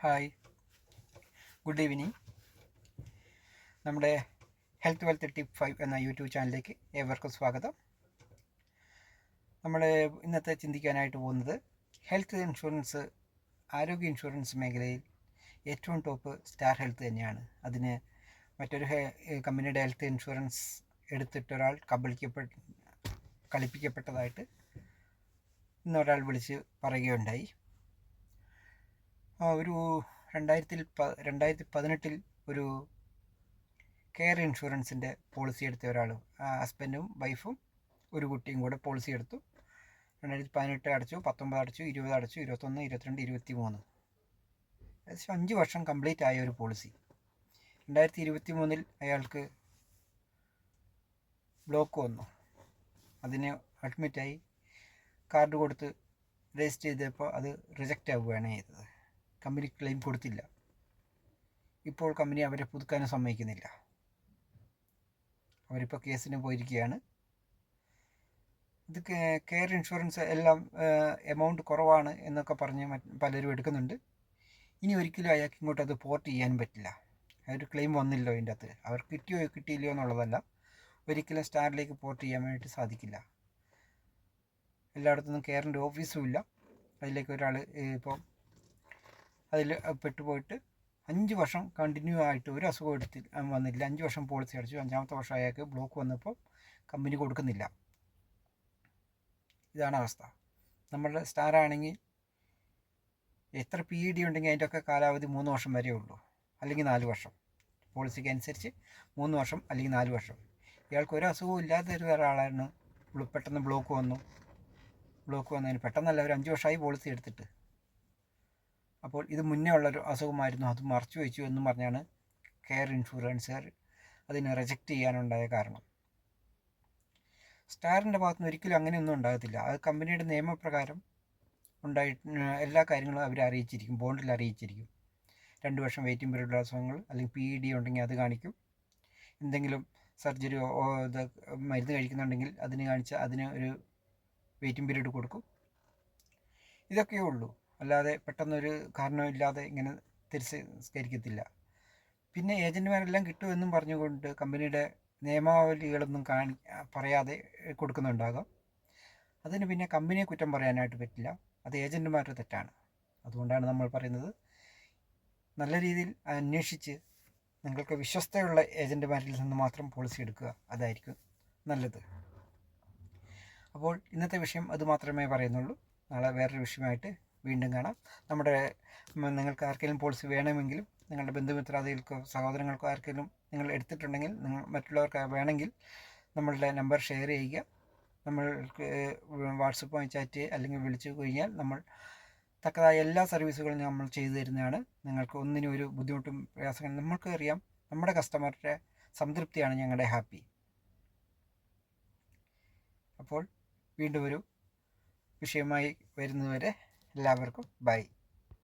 Hi, good evening. നമ്മുടെ health wealth tip 5 എന്ന YouTube ചാനലിലേക്ക് ഏവർക്കും സ്വാഗതം. നമ്മൾ ഇന്നത്തെ ചിന്തിക്കാനായിട്ട് പോകുന്നത് ഹെൽത്ത് ഇൻഷുറൻസ്, ആരോഗ്യ ഇൻഷുറൻസ് മേഖലയിൽ ഏറ്റവും ടോപ്പ് സ്റ്റാർ ഹെൽത്ത് തന്നെയാണ്. അതിന് മറ്റൊരു കമ്പനിയുടെ ഹെൽത്ത് ഇൻഷുറൻസ് എടുത്തിട്ടൊരാൾ കളിപ്പിക്കപ്പെട്ടതായിട്ട് ഇന്നൊരാൾ വിളിച്ച് പറയുകയുണ്ടായി. ഒരു 2018 ഒരു കെയർ ഇൻഷുറൻസിൻ്റെ പോളിസി എടുത്ത ഒരാൾ, ഹസ്ബൻഡും വൈഫും ഒരു കുട്ടിയും കൂടെ പോളിസി എടുത്തു. 2018 അടച്ചു, 19 അടച്ചു, 20 അടച്ചു, 21, 22, 23, ഏകദേശം 5 വർഷം കംപ്ലീറ്റ് ആയ ഒരു പോളിസി. 2023 അയാൾക്ക് ബ്ലോക്ക് വന്നു. അതിന് അഡ്മിറ്റായി, കാർഡ് കൊടുത്ത് രജിസ്റ്റർ ചെയ്തപ്പോൾ അത് റിജക്റ്റ് ആവുകയാണ് ചെയ്തത്. കമ്പനി ക്ലെയിം കൊടുത്തില്ല. ഇപ്പോൾ കമ്പനി അവരെ പുതുക്കാനും സമ്മതിക്കുന്നില്ല. അവരിപ്പോൾ കേസിന് പോയിരിക്കുകയാണ്. ഇത് കെയർ ഇൻഷുറൻസ് എല്ലാം എമൗണ്ട് കുറവാണ് എന്നൊക്കെ പറഞ്ഞ് പലരും എടുക്കുന്നുണ്ട്. ഇനി ഒരിക്കലും അയാൾക്ക് ഇങ്ങോട്ട് അത് പോർട്ട് ചെയ്യാൻ പറ്റില്ല. ഒരു ക്ലെയിം വന്നില്ലോ അതിൻ്റെ അകത്ത്. അവർക്ക് കിട്ടിയോ കിട്ടിയില്ലയോ എന്നുള്ളതല്ല, ഒരിക്കലും സ്റ്റാറിലേക്ക് പോർട്ട് ചെയ്യാൻ വേണ്ടിയിട്ട് സാധിക്കില്ല. എല്ലായിടത്തുനിന്നും കെയറിൻ്റെ ഓഫീസും ഇല്ല. അതിലേക്ക് ഒരാൾ ഇപ്പോൾ അതിൽ പെട്ടുപോയിട്ട് 5 വർഷം കണ്ടിന്യൂ ആയിട്ട് ഒരു അസുഖം വന്നില്ല. 5 വർഷം പോളിസി അടച്ചു. 5ാമത്തെ വർഷം അയാൾക്ക് ബ്ലോക്ക് വന്നപ്പോൾ കമ്പനി കൊടുക്കുന്നില്ല. ഇതാണ് അവസ്ഥ. നമ്മളുടെ സ്റ്റാർ ആണെങ്കിൽ എത്ര PED ഉണ്ടെങ്കിൽ അതിൻ്റെയൊക്കെ കാലാവധി 3 വർഷം വരെ ഉള്ളൂ, അല്ലെങ്കിൽ 4 വർഷം. പോളിസിക്ക് അനുസരിച്ച് 3 വർഷം അല്ലെങ്കിൽ 4 വർഷം. ഇയാൾക്ക് ഒരു അസുഖവും ഇല്ലാത്ത ഒരാളാണ്. പെട്ടെന്ന് ബ്ലോക്ക് വന്നതിന് പെട്ടെന്നല്ല, ഒരു 5 വർഷമായി പോളിസി എടുത്തിട്ട്. അപ്പോൾ ഇത് മുന്നേ ഉള്ളൊരു അസുഖമായിരുന്നു, അത് മറച്ചു വെച്ചു എന്നും പറഞ്ഞാണ് കെയർ ഇൻഷുറൻസുകാർ അതിനെ റിജക്റ്റ് ചെയ്യാനുണ്ടായ കാരണം. സ്റ്റാറിൻ്റെ ഭാഗത്തുനിന്ന് ഒരിക്കലും അങ്ങനെയൊന്നും ഉണ്ടാകത്തില്ല. അത് കമ്പനിയുടെ നിയമപ്രകാരം എല്ലാ കാര്യങ്ങളും അവർ അറിയിച്ചിരിക്കും, ബോണ്ടിൽ അറിയിച്ചിരിക്കും. 2 വർഷം വെയിറ്റിംഗ് പീരീഡുള്ള അസുഖങ്ങൾ, അല്ലെങ്കിൽ PED ഉണ്ടെങ്കിൽ അത് കാണിക്കും. എന്തെങ്കിലും സർജറിയോ മരുന്ന് കഴിക്കുന്നുണ്ടെങ്കിൽ അതിന് അതിന് ഒരു വെയിറ്റിംഗ് പീരീഡ് കൊടുക്കും. ഇതൊക്കെയേ ഉള്ളൂ. അല്ലാതെ പെട്ടെന്നൊരു കാരണമില്ലാതെ ഇങ്ങനെ തിരസ്കരിക്കത്തില്ല. പിന്നെ ഏജൻറ്റുമാരെല്ലാം കിട്ടുമെന്നും പറഞ്ഞുകൊണ്ട് കമ്പനിയുടെ നിയമാവലികളൊന്നും പറയാതെ കൊടുക്കുന്നുണ്ടാകാം. അതിന് പിന്നെ കമ്പനിയെ കുറ്റം പറയാനായിട്ട് പറ്റില്ല, അത് ഏജൻറ്റുമാരുടെ തെറ്റാണ്. അതുകൊണ്ടാണ് നമ്മൾ പറയുന്നത്, നല്ല രീതിയിൽ അന്വേഷിച്ച് നിങ്ങൾക്ക് വിശ്വസ്തയുള്ള ഏജൻറ്റുമാരിൽ നിന്ന് മാത്രം പോളിസി എടുക്കുക. അതായിരിക്കും നല്ലത്. അപ്പോൾ ഇന്നത്തെ വിഷയം അതുമാത്രമേ പറയുന്നുള്ളൂ. നാളെ വേറൊരു വിഷയമായിട്ട് വീണ്ടും കാണാം. നിങ്ങൾക്ക് ആർക്കെങ്കിലും പോളിസി വേണമെങ്കിലും, നിങ്ങളുടെ ബന്ധുമിത്രാദികൾക്കോ സഹോദരങ്ങൾക്കോ ആർക്കെങ്കിലും നിങ്ങൾ എടുത്തിട്ടുണ്ടെങ്കിൽ, മറ്റുള്ളവർക്ക് വേണമെങ്കിൽ നമ്മളുടെ നമ്പർ ഷെയർ ചെയ്യുക. നമ്മൾക്ക് വാട്സപ്പ് ചാറ്റ് അല്ലെങ്കിൽ വിളിച്ചു കഴിഞ്ഞാൽ നമ്മൾ തക്കതായ എല്ലാ സർവീസുകളും നമ്മൾ ചെയ്തു തരുന്നതാണ്. നിങ്ങൾക്ക് ഒന്നിനും ഒരു ബുദ്ധിമുട്ടും പ്രയാസങ്ങളും, നമ്മൾക്ക് അറിയാം നമ്മുടെ കസ്റ്റമറുടെ സംതൃപ്തിയാണ് ഞങ്ങളുടെ ഹാപ്പി. അപ്പോൾ വീണ്ടും ഒരു വിഷയമായി വരുന്നതുവരെ എല്ലാവർക്കും ബൈ.